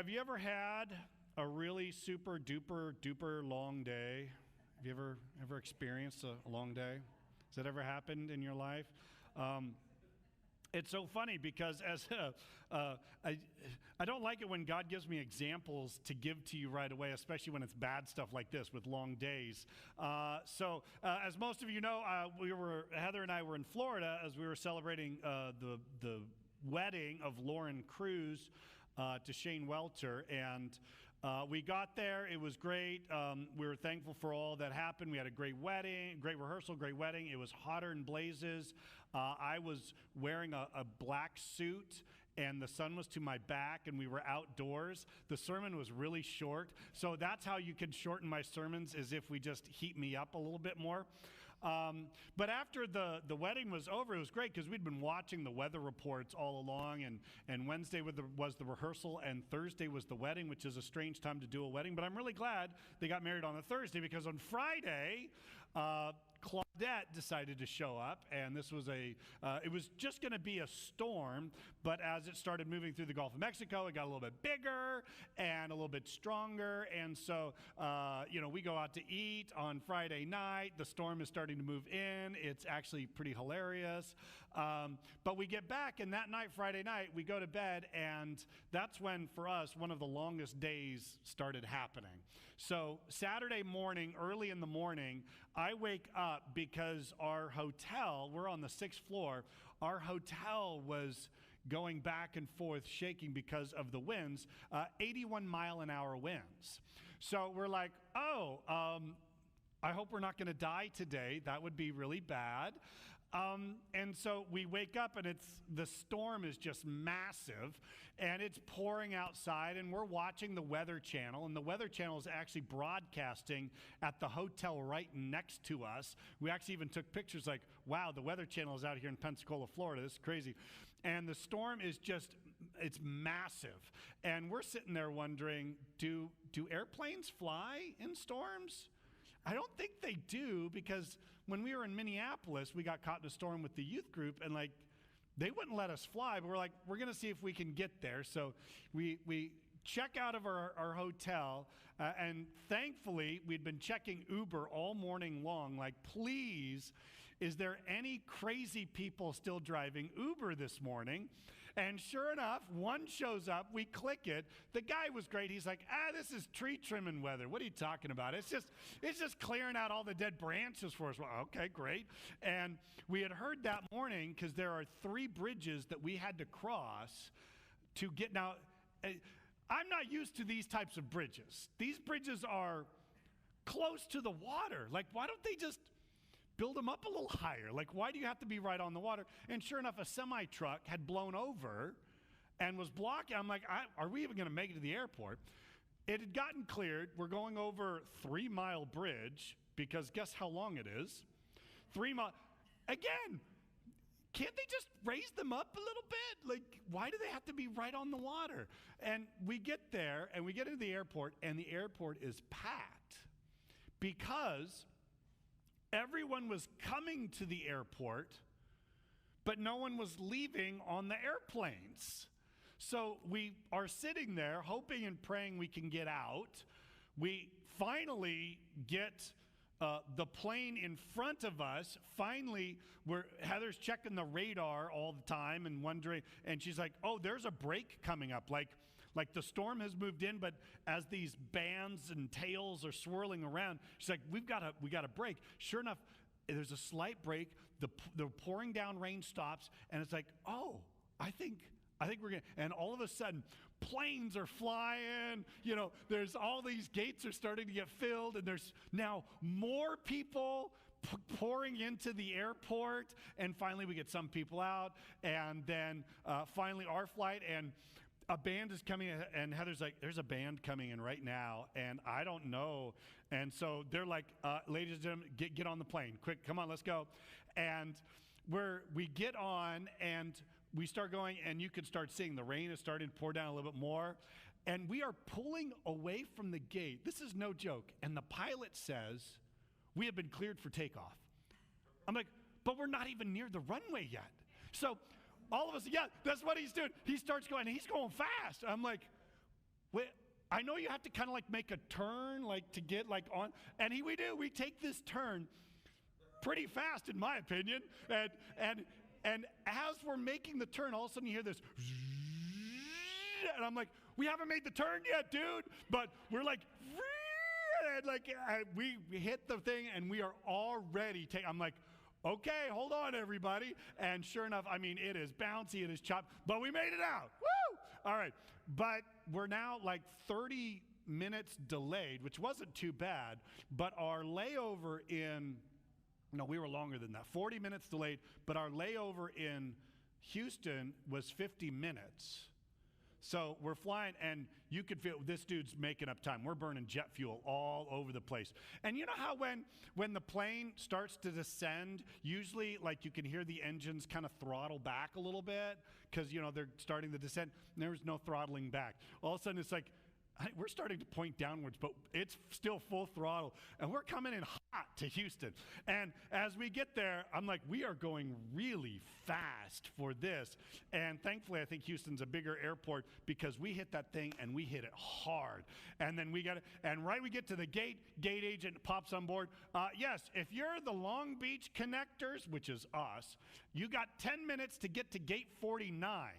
Have you ever had a really super duper long day? Have you ever experienced a long day? Has that ever happened in your life? It's so funny because I don't like it when God gives me examples to give to you right away, especially when it's bad stuff like this with long days. So as most of you know, Heather and I were in Florida as we were celebrating the wedding of Lauren Cruz to Shane Welter, and we got there. It was great. We were thankful for all that happened. We had a great wedding, great rehearsal, great wedding. It was hotter than blazes. I was wearing a black suit, and the sun was to my back, and we were outdoors. The sermon was really short, so that's how you can shorten my sermons, is if we just heat me up a little bit more. But after the wedding was over, it was great because we'd been watching the weather reports all along, and Wednesday was the rehearsal, and Thursday was the wedding, which is a strange time to do a wedding. But I'm really glad they got married on a Thursday, because on Friday, Claudette decided to show up, and this was it was just going to be a storm, but as it started moving through the Gulf of Mexico, it got a little bit bigger and a little bit stronger, and so, we go out to eat on Friday night. The storm is starting to move in. It's actually pretty hilarious, but we get back, and that night, Friday night, we go to bed, and that's when, for us, one of the longest days started happening. So Saturday morning, early in the morning, I wake up because our hotel, we're on the 6th floor, our hotel was going back and forth, shaking because of the winds, 81-mile-an-hour winds. So we're like, I hope we're not going to die today. That would be really bad. And so we wake up, and the storm is just massive, and it's pouring outside, and we're watching the Weather Channel, and the Weather Channel is actually broadcasting at the hotel right next to us. We actually even took pictures like, wow, the Weather Channel is out here in Pensacola, Florida. This is crazy. And the storm is it's massive. And we're sitting there wondering, do airplanes fly in storms? I don't think they do, because when we were in Minneapolis, we got caught in a storm with the youth group, and they wouldn't let us fly, but we're like, we're going to see if we can get there. So we check out of our hotel, and thankfully, we'd been checking Uber all morning long, like, please, is there any crazy people still driving Uber this morning? And sure enough, one shows up, we click it. The guy was great. He's like, this is tree trimming weather. What are you talking about? It's just clearing out all the dead branches for us. Well, okay, great. And we had heard that morning, because there are 3 bridges that we had to cross to get now. I'm not used to these types of bridges. These bridges are close to the water. Like, why don't they just build them up a little higher? Like, why do you have to be right on the water? And sure enough, a semi-truck had blown over and was blocking. I'm like, are we even going to make it to the airport? It had gotten cleared. We're going over 3 Mile Bridge, because guess how long it is? 3 mile. Again, can't they just raise them up a little bit? Like, why do they have to be right on the water? And we get there, and we get into the airport, and the airport is packed because everyone was coming to the airport, but no one was leaving on the airplanes. So we are sitting there hoping and praying we can get out. We finally get the plane in front of us. Finally, Heather's checking the radar all the time and wondering, and she's like, oh, there's a break coming up. Like the storm has moved in, but as these bands and tails are swirling around, she's like, we got a break. Sure enough, there's a slight break. The pouring down rain stops, and it's like, oh, I think we're going to, and all of a sudden, planes are flying, there's all these gates are starting to get filled, and there's now more people pouring into the airport, and finally we get some people out, and then finally our flight, and a band is coming, and Heather's like, there's a band coming in right now, and I don't know. And so they're like, ladies and gentlemen, get on the plane. Quick, come on, let's go. And we get on, and we start going, and you can start seeing the rain is starting to pour down a little bit more. And we are pulling away from the gate. This is no joke. And the pilot says, we have been cleared for takeoff. I'm like, but we're not even near the runway yet. So all of us, yeah, that's what he's doing. He starts going, and he's going fast. I'm like, I know you have to kind of like make a turn, like to get like on, and we do. We take this turn pretty fast, in my opinion, and as we're making the turn, all of a sudden you hear this, and I'm like, we haven't made the turn yet, dude. But we're like, and like we hit the thing, and we are already taking. I'm like, okay, hold on, everybody. And sure enough, I mean, it is bouncy, it is chopped, but we made it out. Woo! All right, but we're now like 30 minutes delayed, which wasn't too bad, but our layover no, we were longer than that, 40 minutes delayed, but our layover in Houston was 50 minutes. So we're flying, and you could feel this dude's making up time. We're burning jet fuel all over the place. And you know how when the plane starts to descend, usually like you can hear the engines kind of throttle back a little bit because, you know, they're starting the descent. And there's no throttling back. All of a sudden, it's like, we're starting to point downwards, but it's still full throttle. And we're coming in hot to Houston. And as we get there, I'm like, we are going really fast for this. And thankfully, I think Houston's a bigger airport because we hit that thing and we hit it hard. And then we we get to the gate agent pops on board. Yes, if you're the Long Beach connectors, which is us, you got 10 minutes to get to gate 49.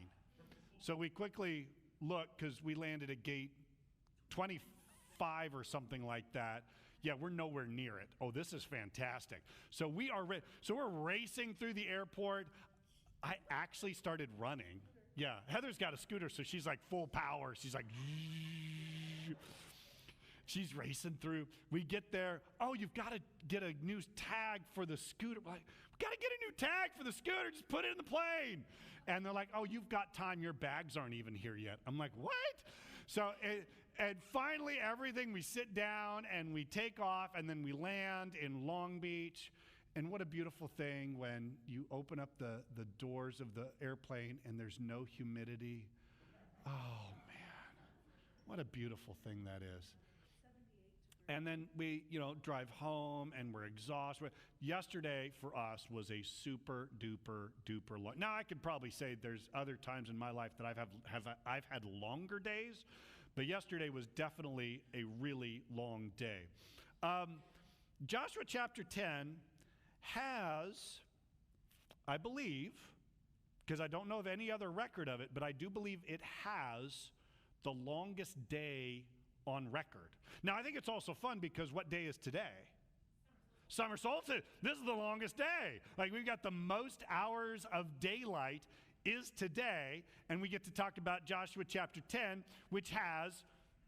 So we quickly look because we landed at gate 25 or something like that. Yeah, we're nowhere near it. Oh, this is fantastic. So we're racing through the airport. I actually started running. Yeah, Heather's got a scooter, so she's like full power. She's like, she's racing through. We get there. Oh, you've got to get a new tag for the scooter. We're like, we got to get a new tag for the scooter. Just put it in the plane. And they're like, oh, you've got time. Your bags aren't even here yet. I'm like, what? So and finally, everything, we sit down and we take off, and then we land in Long Beach. And what a beautiful thing when you open up the doors of the airplane and there's no humidity. Oh, man. What a beautiful thing that is. And then we, drive home and we're exhausted. Yesterday for us was a super duper long. Now I could probably say there's other times in my life that I've had longer days, but yesterday was definitely a really long day. Joshua chapter 10 has, I believe, because I don't know of any other record of it, but I do believe it has the longest day on record. Now, I think it's also fun because what day is today? Summer solstice. This is the longest day. Like, we've got the most hours of daylight is today, and we get to talk about Joshua chapter 10, which has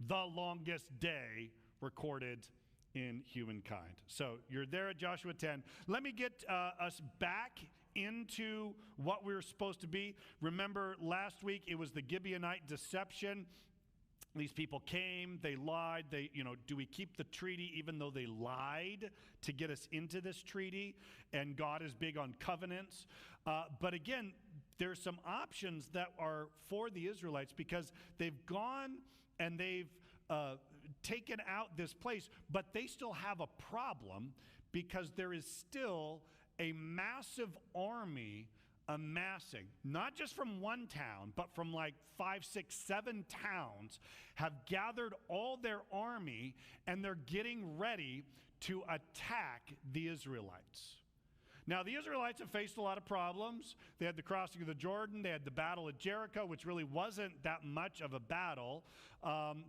the longest day recorded in humankind. So you're there at Joshua 10. Let me get us back into what we were supposed to be. Remember, last week it was the Gibeonite deception. These people came, they lied, do we keep the treaty even though they lied to get us into this treaty? And God is big on covenants. But again, there's some options that are for the Israelites because they've gone and they've taken out this place, but they still have a problem because there is still a massive army amassing, not just from one town, but from like 5, 6, 7 towns have gathered all their army and they're getting ready to attack the Israelites. Now, the Israelites have faced a lot of problems. They had the crossing of the Jordan. They had the battle at Jericho, which really wasn't that much of a battle.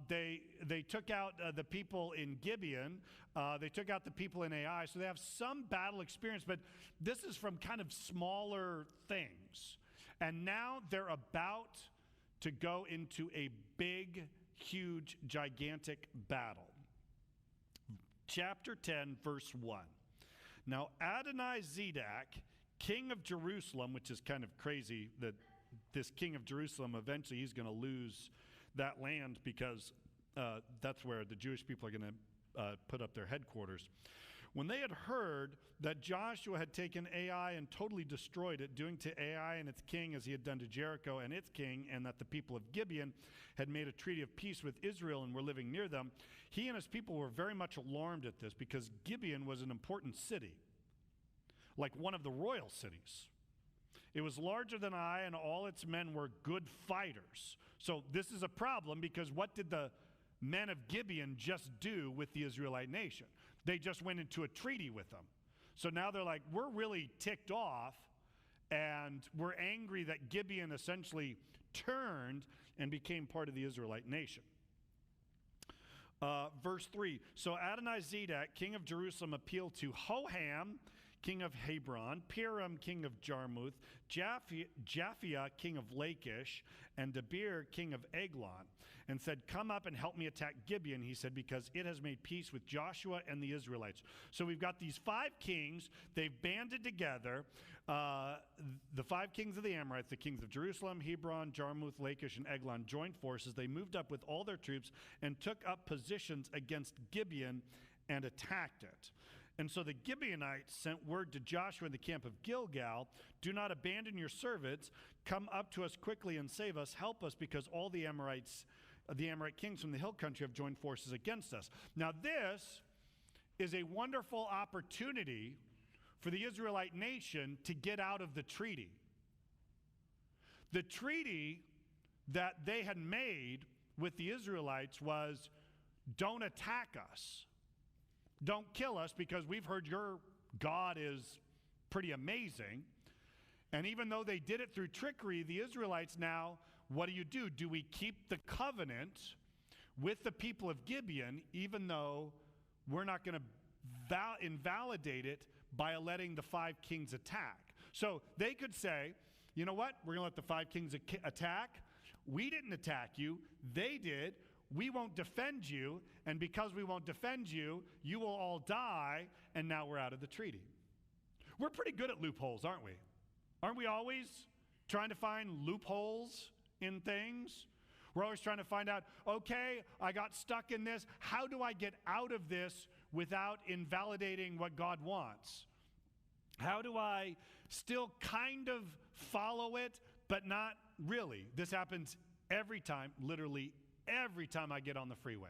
They took out the people in Gibeon. They took out the people in Ai. So they have some battle experience, but this is from kind of smaller things. And now they're about to go into a big, huge, gigantic battle. Chapter 10, verse 1. Now, Adonai-Zedek, king of Jerusalem, which is kind of crazy that this king of Jerusalem, eventually he's going to lose that land because that's where the Jewish people are going to put up their headquarters. When they had heard that Joshua had taken Ai and totally destroyed it, doing to Ai and its king as he had done to Jericho and its king, and that the people of Gibeon had made a treaty of peace with Israel and were living near them, he and his people were very much alarmed at this because Gibeon was an important city, like one of the royal cities. It was larger than I, and all its men were good fighters. So this is a problem, because what did the men of Gibeon just do with the Israelite nation? They just went into a treaty with them. So now they're like, we're really ticked off, and we're angry that Gibeon essentially turned and became part of the Israelite nation. Verse 3, so Adonizedek, king of Jerusalem, appealed to Hoham, king of Hebron, Piram, king of Jarmuth, Japhia, king of Lachish, and Debir, king of Eglon, and said, come up and help me attack Gibeon, he said, because it has made peace with Joshua and the Israelites. So we've got these 5 kings. They've banded together. The 5 kings of the Amorites, the kings of Jerusalem, Hebron, Jarmuth, Lachish, and Eglon, joined forces. They moved up with all their troops and took up positions against Gibeon and attacked it. And so the Gibeonites sent word to Joshua in the camp of Gilgal, do not abandon your servants. Come up to us quickly and save us. Help us, because all the Amorite kings from the hill country have joined forces against us. Now this is a wonderful opportunity for the Israelite nation to get out of the treaty. The treaty that they had made with the Israelites was, don't attack us. Don't kill us, because we've heard your God is pretty amazing. And even though they did it through trickery, the Israelites now, what do? Do we keep the covenant with the people of Gibeon, even though we're not going to invalidate it by letting the 5 kings attack? So they could say, you know what? We're going to let the 5 kings attack. We didn't attack you. They did. We won't defend you. And because we won't defend you, you will all die. And now we're out of the treaty. We're pretty good at loopholes, aren't we? Aren't we always trying to find loopholes in things? We're always trying to find out, okay, I got stuck in this. How do I get out of this without invalidating what God wants? How do I still kind of follow it, but not really? This happens every time, literally every time I get on the freeway.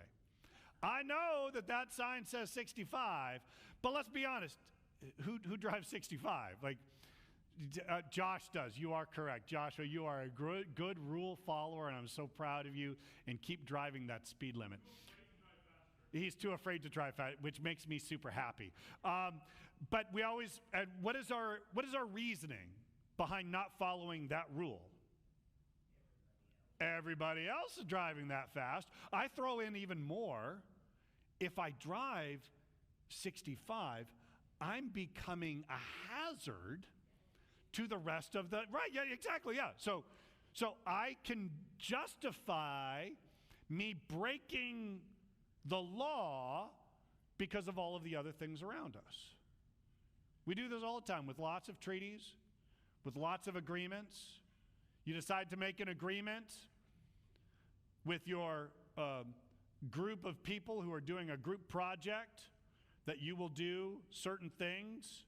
I know that sign says 65, but let's be honest, who drives 65? Like, Josh does. You are correct. Joshua, you are a good rule follower, and I'm so proud of you, and keep driving that speed limit. He's too afraid to drive fast, which makes me super happy. But we always, what is our reasoning behind not following that rule? Everybody else is driving that fast. I throw in even more. If I drive 65, I'm becoming a hazard to the rest of the, right, yeah, exactly, yeah. So I can justify me breaking the law because of all of the other things around us. We do this all the time with lots of treaties, with lots of agreements. You decide to make an agreement with your group of people who are doing a group project that you will do certain things.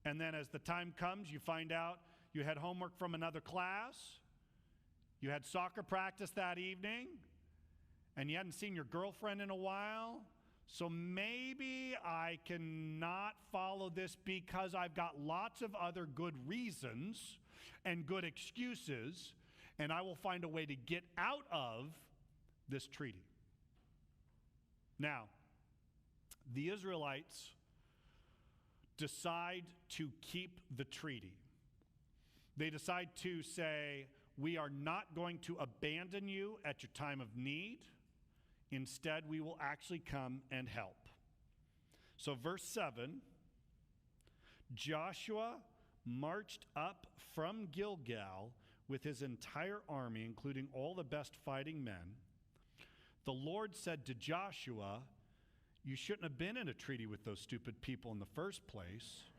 And then as the time comes, you find out you had homework from another class, you had soccer practice that evening, and you hadn't seen your girlfriend in a while. So maybe I cannot follow this because I've got lots of other good reasons and good excuses, and I will find a way to get out of this treaty. Now, the Israelites decide to keep the treaty. They decide to say, we are not going to abandon you at your time of need. Instead, we will actually come and help. So verse 7, Joshua marched up from Gilgal with his entire army, including all the best fighting men. The Lord said to Joshua, you shouldn't have been in a treaty with those stupid people in the first place.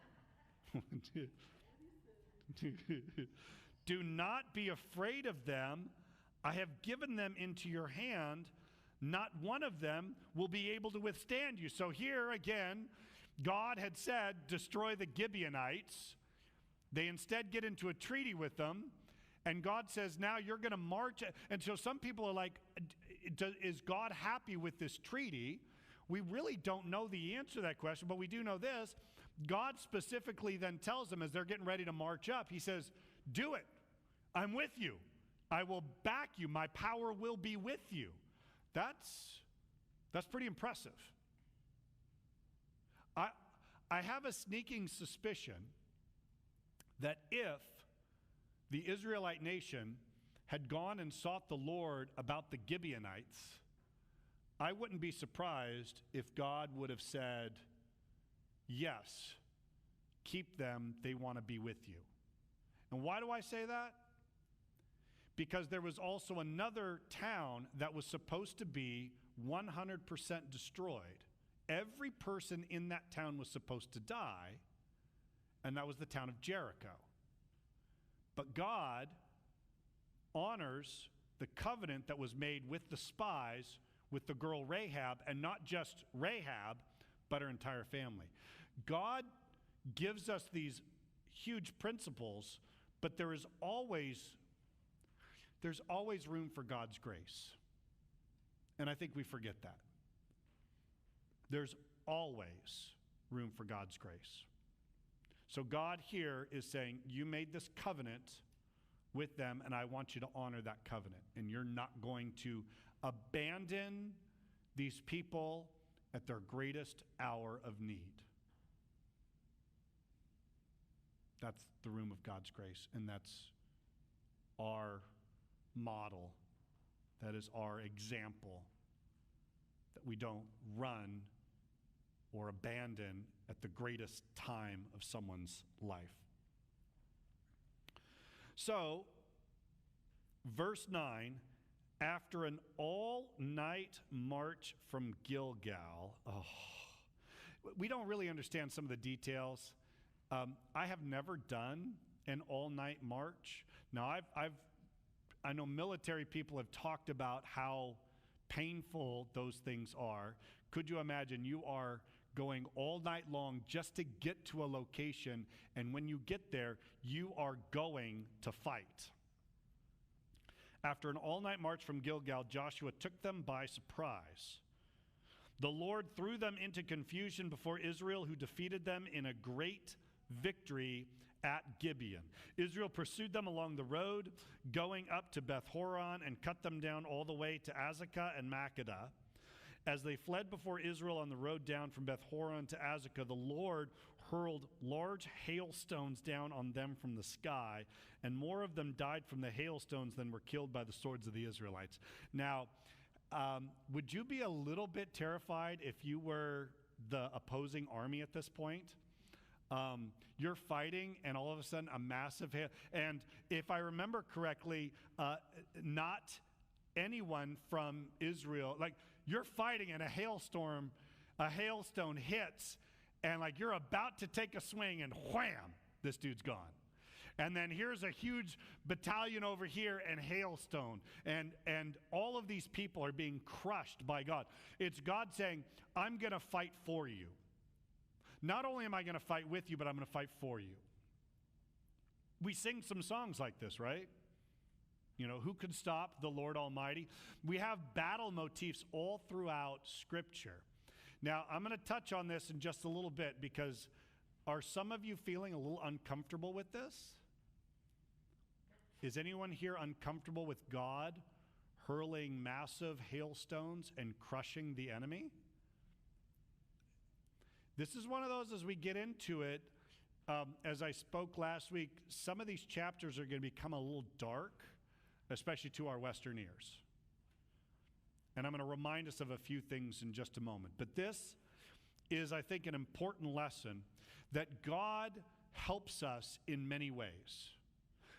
Do not be afraid of them. I have given them into your hand. Not one of them will be able to withstand you. So here again, God had said, destroy the Gibeonites. They instead get into a treaty with them. And God says, now you're going to march. And so some people are like, is God happy with this treaty? We really don't know the answer to that question, but we do know this. God specifically then tells them as they're getting ready to march up, he says, do it. I'm with you. I will back you. My power will be with you. That's pretty impressive. I have a sneaking suspicion that if the Israelite nation had gone and sought the Lord about the Gibeonites, I wouldn't be surprised if God would have said, yes, keep them, they want to be with you. And why do I say that? Because there was also another town that was supposed to be 100% destroyed. Every person in that town was supposed to die, and that was the town of Jericho. But God honors the covenant that was made with the spies, with the girl Rahab, and not just Rahab, but her entire family. God gives us these huge principles, but there's always room for God's grace. And I think we forget that. There's always room for God's grace. So God here is saying, you made this covenant with them, and I want you to honor that covenant. And you're not going to abandon these people at their greatest hour of need. That's the room of God's grace, and that's our model. That is our example, that we don't run or abandon at the greatest time of someone's life. So, verse 9, after an all-night march from Gilgal, we don't really understand some of the details. I have never done an all-night march. Now, I know military people have talked about how painful those things are. Could you imagine you are going all night long just to get to a location, and when you get there, you are going to fight? After an all-night march from Gilgal, Joshua took them by surprise. The Lord threw them into confusion before Israel, who defeated them in a great victory at Gibeon. Israel pursued them along the road, going up to Beth Horon, and cut them down all the way to Azekah and Makkedah. As they fled before Israel on the road down from Beth Horon to Azekah, the Lord hurled large hailstones down on them from the sky, and more of them died from the hailstones than were killed by the swords of the Israelites. Now, would you be a little bit terrified if you were the opposing army at this point? You're fighting, and all of a sudden a massive hail. And if I remember correctly, not anyone from Israel, like you're fighting and a hailstone hits, and like you're about to take a swing, and wham, this dude's gone. And then here's a huge battalion over here and hailstone. And all of these people are being crushed by God. It's God saying, I'm going to fight for you. Not only am I going to fight with you, but I'm going to fight for you. We sing some songs like this, right? You know, who could stop the Lord Almighty? We have battle motifs all throughout Scripture. Now, I'm going to touch on this in just a little bit, because are some of you feeling a little uncomfortable with this? Is anyone here uncomfortable with God hurling massive hailstones and crushing the enemy? This is one of those, as we get into it, as I spoke last week, some of these chapters are going to become a little dark, especially to our Western ears. And I'm going to remind us of a few things in just a moment. But this is, I think, an important lesson that God helps us in many ways.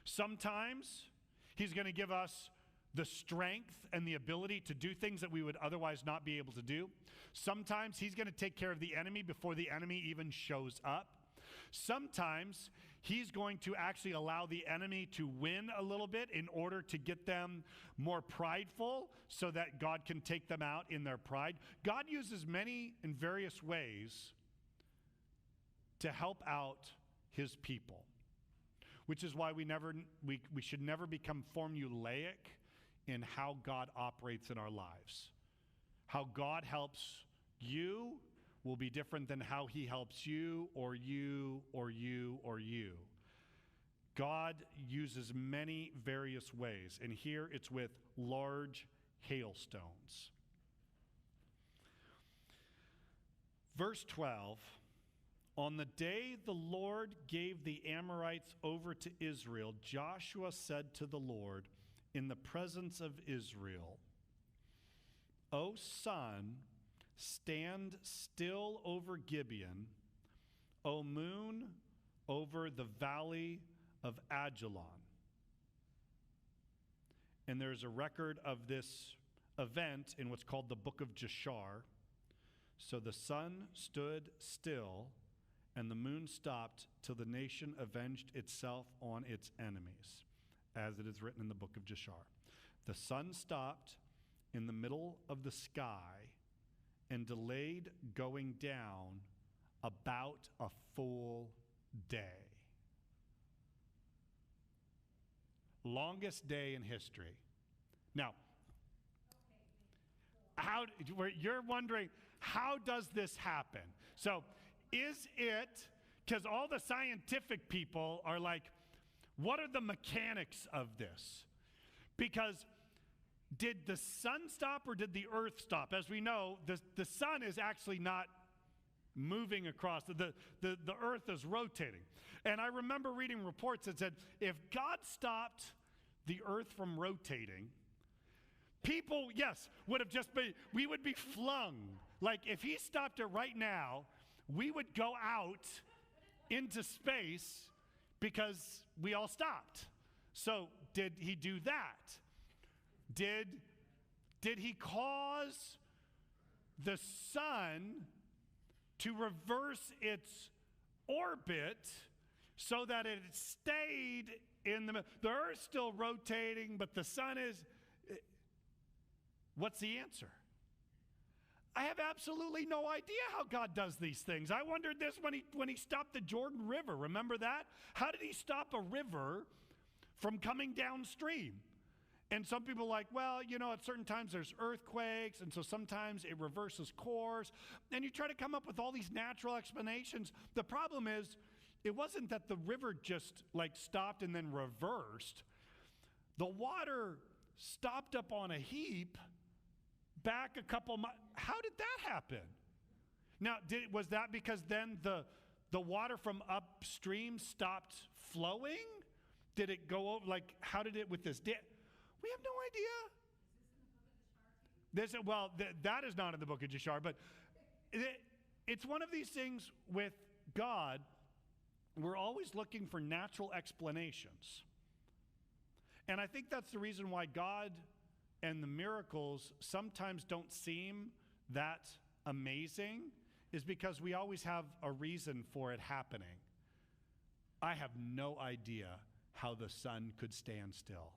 Sometimes He's going to give us the strength and the ability to do things that we would otherwise not be able to do. Sometimes He's going to take care of the enemy before the enemy even shows up. Sometimes He's going to actually allow the enemy to win a little bit in order to get them more prideful so that God can take them out in their pride. God uses many and various ways to help out His people, which is why we should never become formulaic in how God operates in our lives. How God helps you will be different than how He helps you or you or you or you. God uses many various ways, and here it's with large hailstones. Verse 12, on the day the Lord gave the Amorites over to Israel, Joshua said to the Lord in the presence of Israel, O sun, stand still over Gibeon, O moon, over the valley of Ajalon. And there's a record of this event in what's called the Book of Jashar. So the sun stood still, and the moon stopped till the nation avenged itself on its enemies, as it is written in the Book of Jashar. The sun stopped in the middle of the sky and delayed going down about a full day. Longest day in history. Now, you're wondering, how does this happen? So, is it, because all the scientific people are like, what are the mechanics of this? Because did the sun stop or did the earth stop? As we know, the sun is actually not moving across. The earth is rotating. And I remember reading reports that said, if God stopped the earth from rotating, people, yes, would have just been, we would be flung. Like if he stopped it right now, we would go out into space because we all stopped. So did he do that? Did he cause the sun to reverse its orbit so that it stayed in the earth's still rotating, but the sun is? What's the answer? I have absolutely no idea how God does these things. I wondered this when he stopped the Jordan River. Remember that? How did he stop a river from coming downstream? And some people are like, well, you know, at certain times there's earthquakes, and so sometimes it reverses course. And you try to come up with all these natural explanations. The problem is, it wasn't that the river just like stopped and then reversed. The water stopped up on a heap back a couple miles. How did that happen? Now, was that because then the water from upstream stopped flowing? Did it go over, like, how did it with this? We have no idea. That is not in the Book of Jashar, but it's one of these things with God. We're always looking for natural explanations. And I think that's the reason why God and the miracles sometimes don't seem that amazing, is because we always have a reason for it happening. I have no idea how the sun could stand still.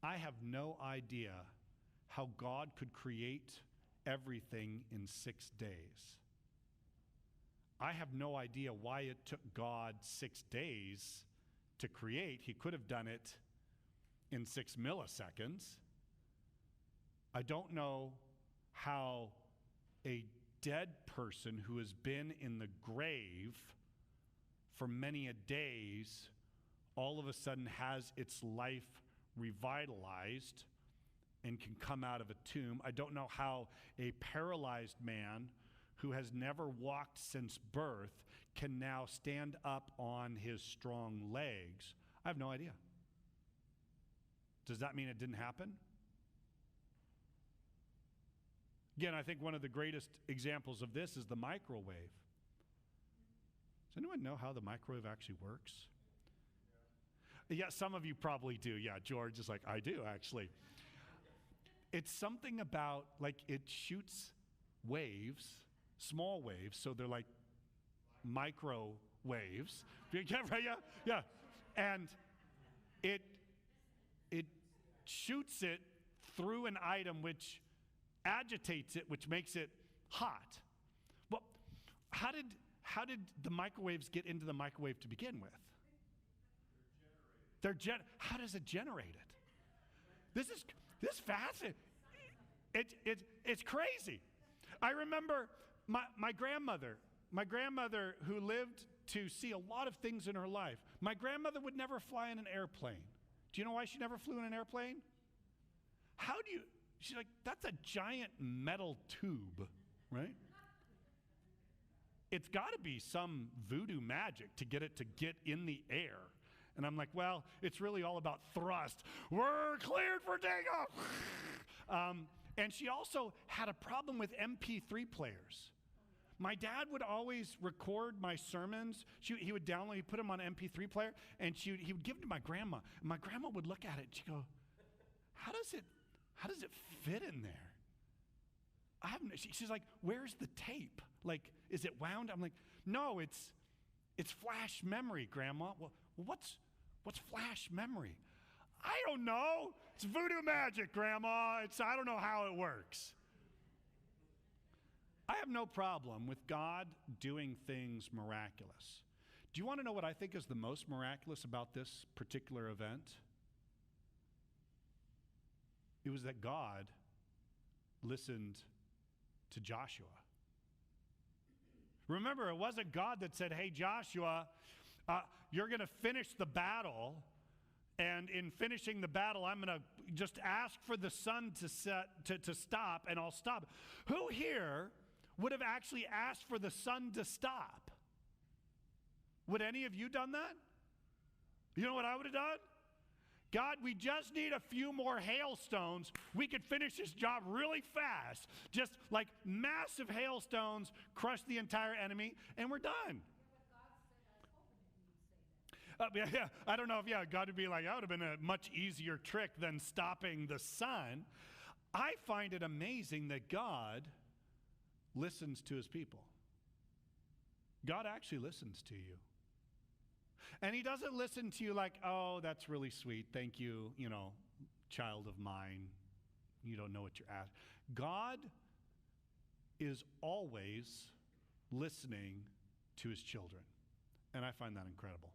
I have no idea how God could create everything in 6 days. I have no idea why it took God 6 days to create. He could have done it in 6 milliseconds. I don't know how a dead person who has been in the grave for many a days all of a sudden has its life revitalized and can come out of a tomb. I don't know how a paralyzed man who has never walked since birth can now stand up on his strong legs. I have no idea. Does that mean it didn't happen? Again, I think one of the greatest examples of this is the microwave. Does anyone know how the microwave actually works? Yeah, some of you probably do. Yeah, George is like, I do actually. It's something about, like, it shoots waves, small waves, so they're like microwaves. Yeah. And it shoots it through an item which agitates it, which makes it hot. Well, how did the microwaves get into the microwave to begin with? How does it generate it? This is fascinating. It's crazy. I remember my grandmother who lived to see a lot of things in her life. My grandmother would never fly in an airplane. Do you know why she never flew in an airplane? She's like, that's a giant metal tube, right? It's got to be some voodoo magic to get it to get in the air. And I'm like, well, it's really all about thrust. We're cleared for takeoff. And she also had a problem with MP3 players. My dad would always record my sermons. He would download, he'd put them on an MP3 player, and he would give them to my grandma. And my grandma would look at it, and she'd go, how does it fit in there? She's like, where's the tape? Like, is it wound? I'm like, no, it's flash memory, Grandma. Well, what's flash memory? I don't know. It's voodoo magic, Grandma. I don't know how it works. I have no problem with God doing things miraculous. Do you want to know what I think is the most miraculous about this particular event? It was that God listened to Joshua. Remember, it wasn't God that said, hey, Joshua, you're going to finish the battle, and in finishing the battle, I'm going to just ask for the sun to stop, and I'll stop. Who here would have actually asked for the sun to stop? Would any of you done that? You know what I would have done? God, we just need a few more hailstones. We could finish this job really fast. Just like massive hailstones, crush the entire enemy, and we're done. Yeah, I don't know if, God would be like, that would have been a much easier trick than stopping the sun. I find it amazing that God listens to his people. God actually listens to you. And he doesn't listen to you like, oh, that's really sweet. Thank you, child of mine. You don't know what you're asking. God is always listening to his children. And I find that incredible.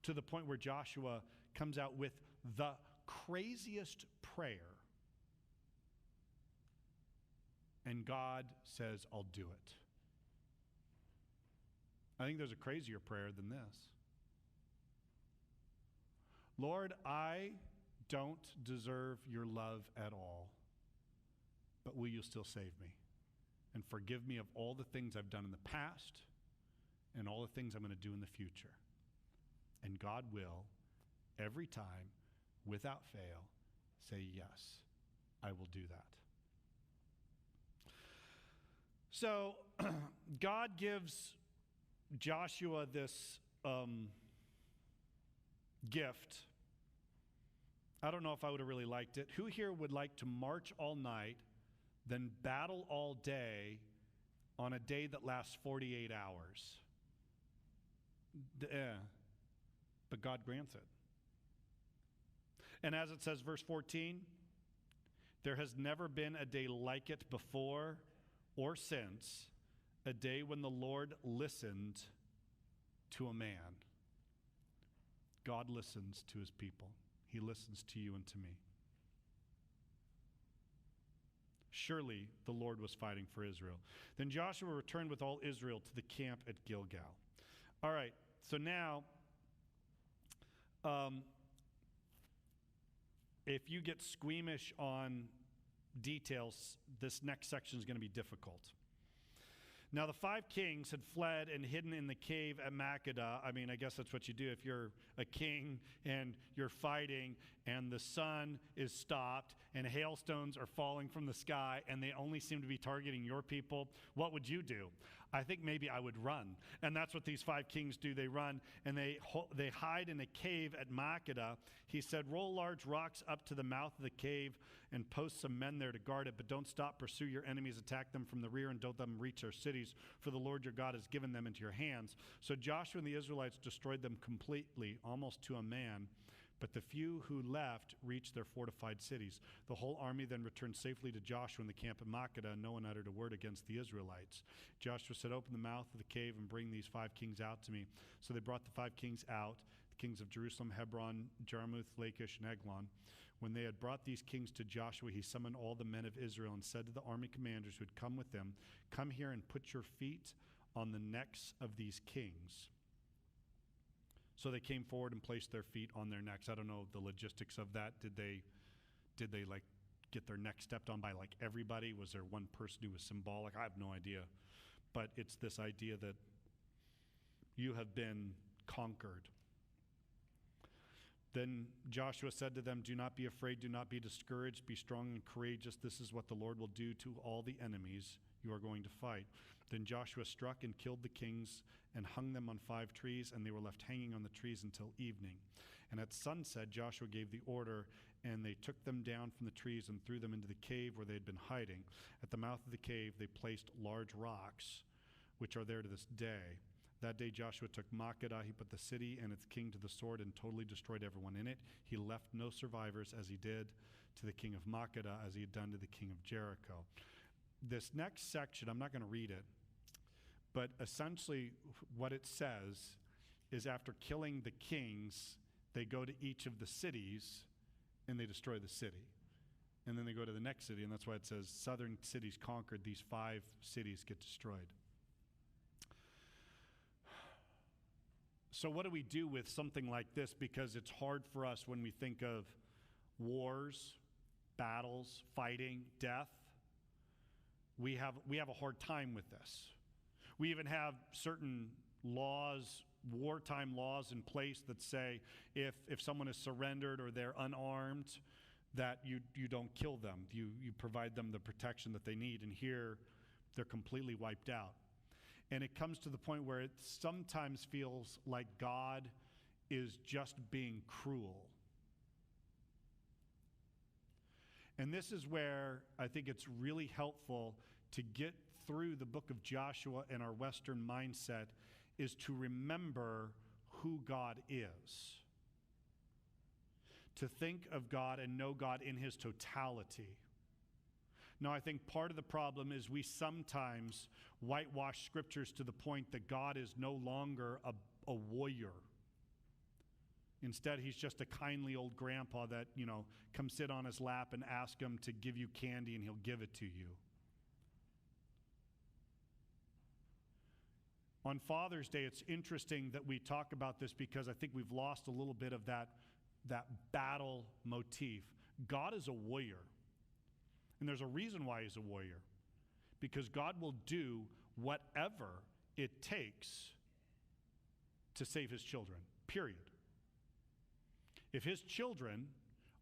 To the point where Joshua comes out with the craziest prayer. And God says, I'll do it. I think there's a crazier prayer than this. Lord, I don't deserve your love at all, but will you still save me? And forgive me of all the things I've done in the past and all the things I'm going to do in the future. And God will, every time, without fail, say, yes, I will do that. So God gives Joshua this gift. I don't know if I would have really liked it. Who here would like to march all night, then battle all day on a day that lasts 48 hours? But God grants it. And as it says, verse 14, there has never been a day like it before or since, a day when the Lord listened to a man. God listens to his people. He listens to you and to me. Surely the Lord was fighting for Israel. Then Joshua returned with all Israel to the camp at Gilgal. All right, so now, if you get squeamish on details, this next section is going to be difficult. Now the 5 kings had fled and hidden in the cave at Makkedah. I mean, I guess that's what you do if you're a king and you're fighting and the sun is stopped and hailstones are falling from the sky and they only seem to be targeting your people. What would you do? I think maybe I would run. And that's what these 5 kings do. They run and they hide in a cave at Makkedah. He said, roll large rocks up to the mouth of the cave and post some men there to guard it, but don't stop, pursue your enemies, attack them from the rear, and don't let them reach their cities, for the Lord your God has given them into your hands. So Joshua and the Israelites destroyed them completely, almost to a man, but the few who left reached their fortified cities. The whole army then returned safely to Joshua in the camp at Makkedah, and no one uttered a word against the Israelites. Joshua said, open the mouth of the cave and bring these 5 kings out to me. So they brought the 5 kings out, the kings of Jerusalem, Hebron, Jarmuth, Lachish, and Eglon. When they had brought these kings to Joshua, he summoned all the men of Israel and said to the army commanders who had come with them, come here and put your feet on the necks of these kings. So they came forward and placed their feet on their necks. I don't know the logistics of that. Did they like get their neck stepped on by like everybody? Was there one person who was symbolic? I have no idea. But it's this idea that you have been conquered. Then Joshua said to them, "Do not be afraid, do not be discouraged, be strong and courageous. This is what the Lord will do to all the enemies you are going to fight." Then Joshua struck and killed the kings and hung them on 5 trees, and they were left hanging on the trees until evening. And at sunset, Joshua gave the order, and they took them down from the trees and threw them into the cave where they had been hiding. At the mouth of the cave, they placed large rocks, which are there to this day. That day Joshua took Makkedah, he put the city and its king to the sword and totally destroyed everyone in it. He left no survivors, as he did to the king of Makkedah, as he had done to the king of Jericho. This next section, I'm not going to read it, but essentially what it says is after killing the kings, they go to each of the cities and they destroy the city. And then they go to the next city, and that's why it says southern cities conquered, these 5 cities get destroyed. So what do we do with something like this? Because it's hard for us when we think of wars, battles, fighting, death. We have a hard time with this. We even have certain laws, wartime laws in place that say if someone is surrendered or they're unarmed, that you don't kill them. You provide them the protection that they need. And here, they're completely wiped out. And it comes to the point where it sometimes feels like God is just being cruel. And this is where I think it's really helpful to get through the book of Joshua and our Western mindset is to remember who God is. To think of God and know God in his totality. Now, I think part of the problem is we sometimes whitewash scriptures to the point that God is no longer a warrior. Instead, he's just a kindly old grandpa that, come sit on his lap and ask him to give you candy and he'll give it to you. On Father's Day, it's interesting that we talk about this because I think we've lost a little bit of that battle motif. God is a warrior. And there's a reason why he's a warrior. Because God will do whatever it takes to save his children, period. If his children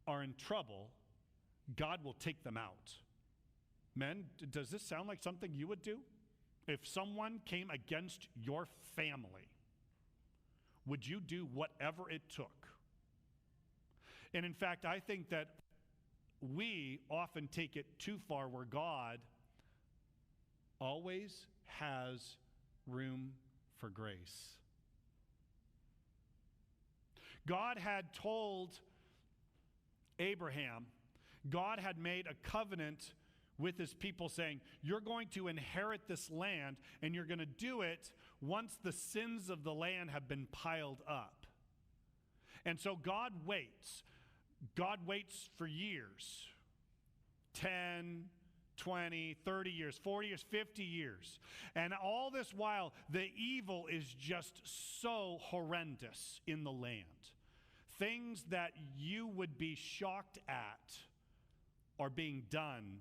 are in trouble, God will take them out. Men, does this sound like something you would do? If someone came against your family, would you do whatever it took? And in fact, I think that we often take it too far where God always has room for grace. God had told Abraham, God had made a covenant with his people saying, you're going to inherit this land and you're going to do it once the sins of the land have been piled up. And so God waits. God waits for years, 10, 20, 30 years, 40 years, 50 years. And all this while, the evil is just so horrendous in the land. Things that you would be shocked at are being done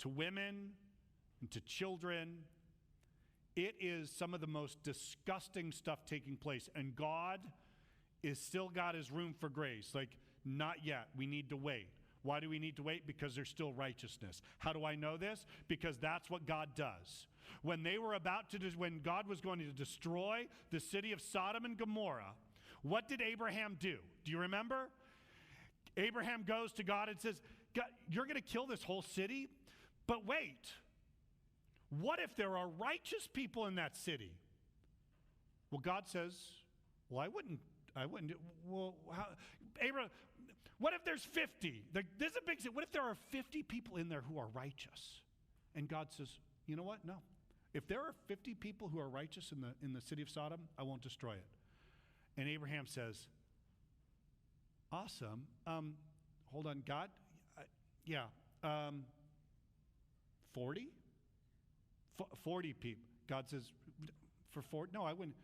to women and to children. It is some of the most disgusting stuff taking place. And God is still got his room for grace. Like, not yet. We need to wait. Why do we need to wait? Because there's still righteousness. How do I know this? Because that's what God does. When they were when God was going to destroy the city of Sodom and Gomorrah, what did Abraham do? Do you remember? Abraham goes to God and says, God, you're going to kill this whole city? But wait, what if there are righteous people in that city? Well, God says, well, I wouldn't. Well, Abraham, what if there's 50? There's a big city. What if there are 50 people in there who are righteous? And God says, you know what? No. If there are 50 people who are righteous in the city of Sodom, I won't destroy it. And Abraham says, awesome. Hold on, God? 40? 40 people. God says, for 40? No, I wouldn't.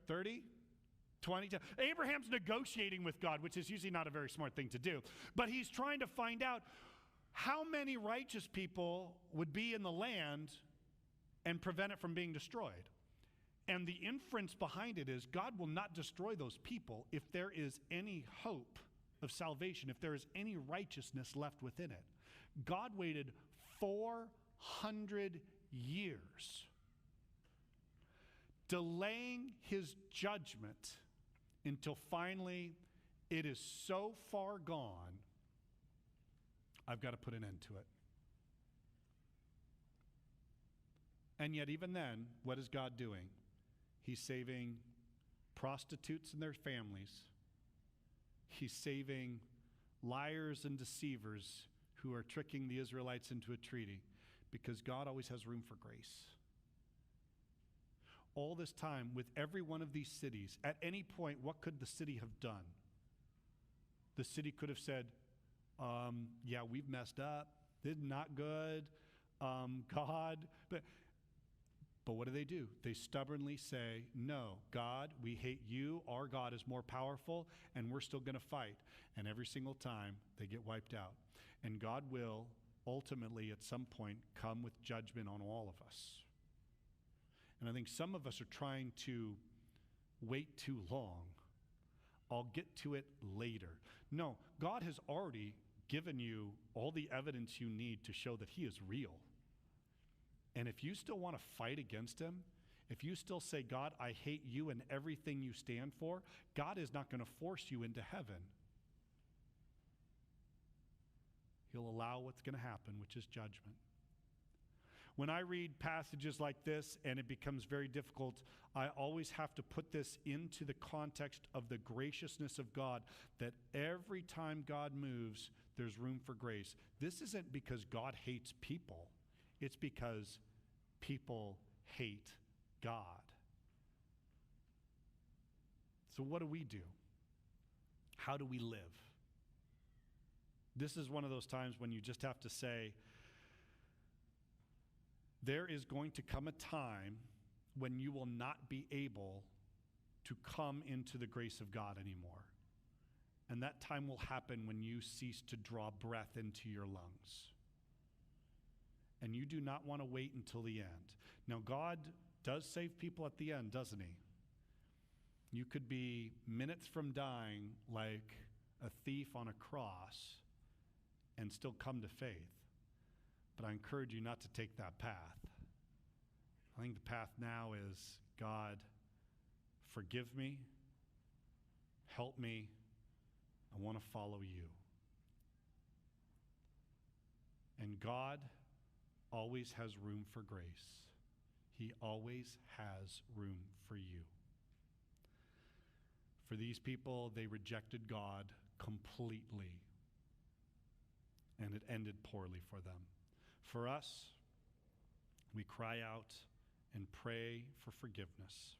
30? 20? Abraham's negotiating with God, which is usually not a very smart thing to do. But he's trying to find out how many righteous people would be in the land and prevent it from being destroyed. And the inference behind it is God will not destroy those people if there is any hope of salvation, if there is any righteousness left within it. God waited 400 years, delaying his judgment until finally it is so far gone, I've got to put an end to it. And yet even then, what is God doing? He's saving prostitutes and their families. He's saving liars and deceivers who are tricking the Israelites into a treaty, because God always has room for grace. All this time, with every one of these cities, at any point, what could the city have done? The city could have said, yeah, we've messed up. This is not good. God. But what do? They stubbornly say, no, God, we hate you. Our God is more powerful, and we're still going to fight. And every single time, they get wiped out. And God will ultimately, at some point, come with judgment on all of us. And I think some of us are trying to wait too long. I'll get to it later. No, God has already given you all the evidence you need to show that he is real. And if you still want to fight against him, if you still say, God, I hate you and everything you stand for, God is not going to force you into heaven. He'll allow what's going to happen, which is judgment. When I read passages like this and it becomes very difficult, I always have to put this into the context of the graciousness of God, that every time God moves, there's room for grace. This isn't because God hates people. It's because people hate God. So what do? How do we live? This is one of those times when you just have to say, there is going to come a time when you will not be able to come into the grace of God anymore. And that time will happen when you cease to draw breath into your lungs. And you do not want to wait until the end. Now, God does save people at the end, doesn't he? You could be minutes from dying like a thief on a cross and still come to faith. But I encourage you not to take that path. I think the path now is, God, forgive me, help me, I want to follow you. And God always has room for grace. He always has room for you. For these people, they rejected God completely, and it ended poorly for them. For us, we cry out and pray for forgiveness.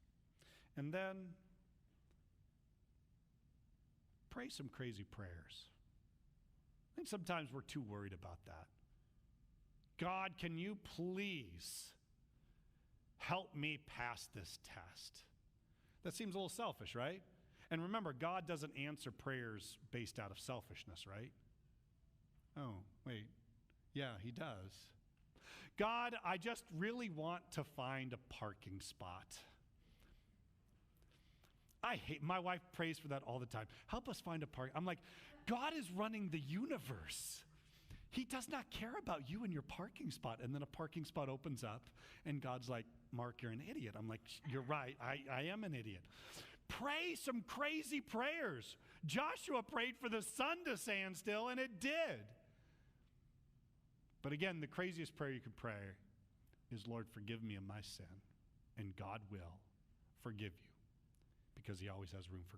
And then pray some crazy prayers. I think sometimes we're too worried about that. God, can you please help me pass this test? That seems a little selfish, right? And remember, God doesn't answer prayers based out of selfishness, right? Oh, wait. Yeah, he does. God, I just really want to find a parking spot. My wife prays for that all the time. Help us find a park. I'm like, God is running the universe. He does not care about you and your parking spot. And then a parking spot opens up and God's like, Mark, you're an idiot. I'm like, you're right. I am an idiot. Pray some crazy prayers. Joshua prayed for the sun to stand still, and it did. But again, the craziest prayer you could pray is, Lord, forgive me of my sin. And God will forgive you, because he always has room for